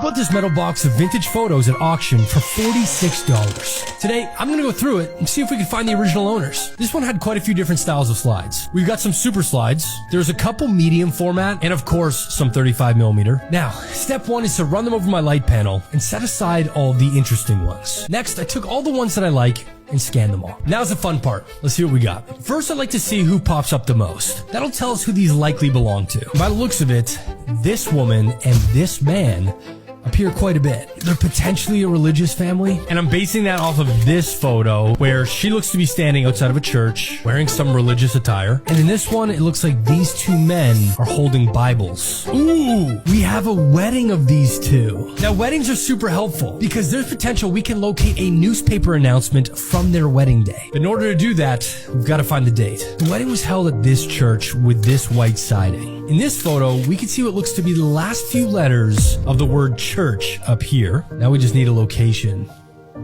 bought this metal box of vintage photos at auction for $46. Today, I'm gonna go through it and see if we can find the original owners. This one had quite a few different styles of slides. We've got some super slides, there's a couple medium format, and of course, some 35mm. Now, step one is to run them over my light panel and set aside all the interesting ones. Next, I took all the ones that I like and scan them all. Now's the fun part. Let's see what we got. First, I'd like to see who pops up the most. That'll tell us who these likely belong to. By the looks of it, this woman and this man appear quite a bit. They're potentially a religious family, and I'm basing that off of this photo where she looks to be standing outside of a church wearing some religious attire. And in this one, it looks like these two men are holding Bibles. Ooh, we have a wedding of these two. Now, weddings are super helpful because there's potential we can locate a newspaper announcement from their wedding day. But in order to do that, we've got to find the date. The wedding was held at this church with this white siding. In this photo, we can see what looks to be the last few letters of the word church up here. Now we just need a location.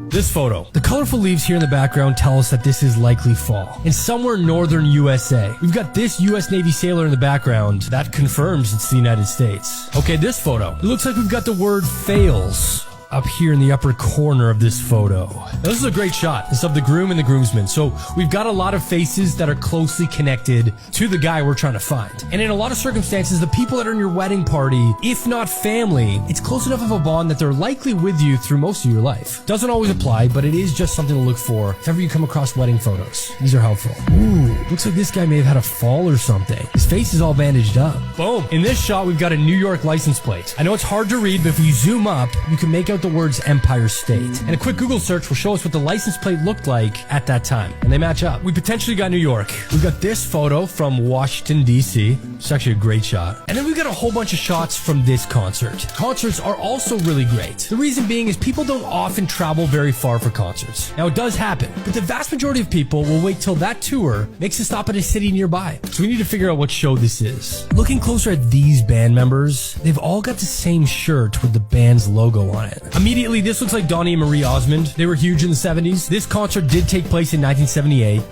This photo. The colorful leaves here in the background tell us that this is likely fall. In somewhere northern USA. We've got this US Navy sailor in the background. That confirms it's the United States. Okay, this photo. It looks like we've got the word fails up here in the upper corner of this photo. Now, this is a great shot. It's of the groom and the groomsmen. So we've got a lot of faces that are closely connected to the guy we're trying to find. And in a lot of circumstances, the people that are in your wedding party, if not family, it's close enough of a bond that they're likely with you through most of your life. Doesn't always apply, but it is just something to look for if ever you come across wedding photos. These are helpful. Ooh, looks like this guy may have had a fall or something. His face is all bandaged up. Boom. In this shot, we've got a New York license plate. I know it's hard to read, but if we zoom up, you can make out the words Empire State. And a quick Google search will show us what the license plate looked like at that time. And they match up. We potentially got New York. We've got this photo from Washington, D.C. It's actually a great shot. And then we've got a whole bunch of shots from this concert. Concerts are also really great. The reason being is people don't often travel very far for concerts. Now, it does happen, but the vast majority of people will wait till that tour makes a stop at a city nearby. So we need to figure out what show this is. Looking closer at these band members, they've all got the same shirt with the band's logo on it. Immediately, this looks like Donnie and Marie Osmond. They were huge in the 70s. This concert did take place in 1978,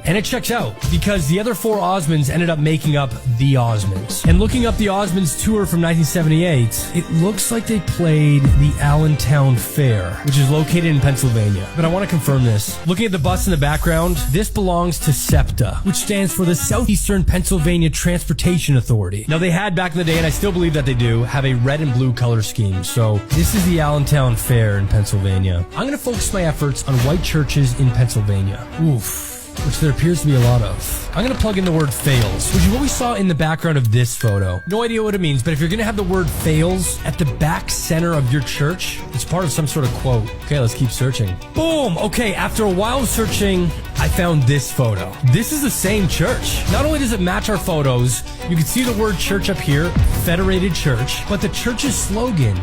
and it checks out because the other four Osmonds ended up making up the Osmonds. And looking up the Osmonds tour from 1978, it looks like they played the Allentown Fair, which is located in Pennsylvania. But I want to confirm this. Looking at the bus in the background, this belongs to SEPTA, which stands for the Southeastern Pennsylvania Transportation Authority. Now, they had back in the day, and I still believe that they do, have a red and blue color scheme. So this is the Allentown Fair in Pennsylvania. I'm going to focus my efforts on white churches in Pennsylvania. Oof, which there appears to be a lot of. I'm going to plug in the word fails, which is what we saw in the background of this photo. No idea what it means, but if you're going to have the word fails at the back center of your church, it's part of some sort of quote. Okay, let's keep searching. Boom! Okay, after a while of searching, I found this photo. This is the same church. Not only does it match our photos, you can see the word church up here, Federated Church, but the church's slogan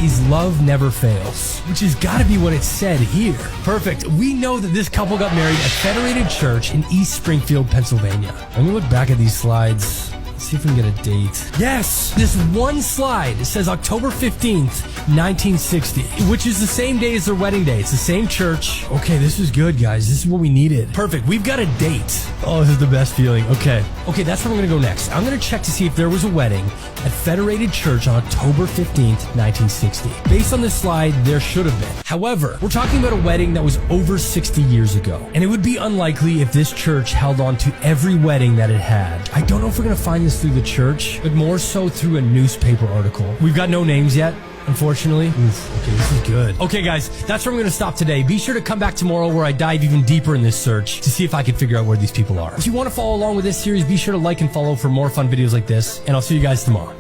is love never fails, which has got to be what it said here. Perfect. We know that this couple got married at Federated Church in East Springfield, Pennsylvania. Let me look back at these slides. Let's see if we can get a date. Yes! This one slide says October 15th, 1960, which is the same day as their wedding day. It's the same church. Okay, this is good, guys. This is what we needed. Perfect. We've got a date. Oh, this is the best feeling. Okay, that's where I'm going to go next. I'm going to check to see if there was a wedding at Federated Church on October 15th, 1960. Based on this slide, there should have been. However, we're talking about a wedding that was over 60 years ago, and it would be unlikely if this church held on to every wedding that it had. I don't know if we're going to find this through the church, but more so through a newspaper article. We've got no names yet, unfortunately. Oof, okay, this is good. Okay, guys, that's where I'm going to stop today. Be sure to come back tomorrow where I dive even deeper in this search to see if I can figure out where these people are. If you want to follow along with this series, be sure to like and follow for more fun videos like this, and I'll see you guys tomorrow.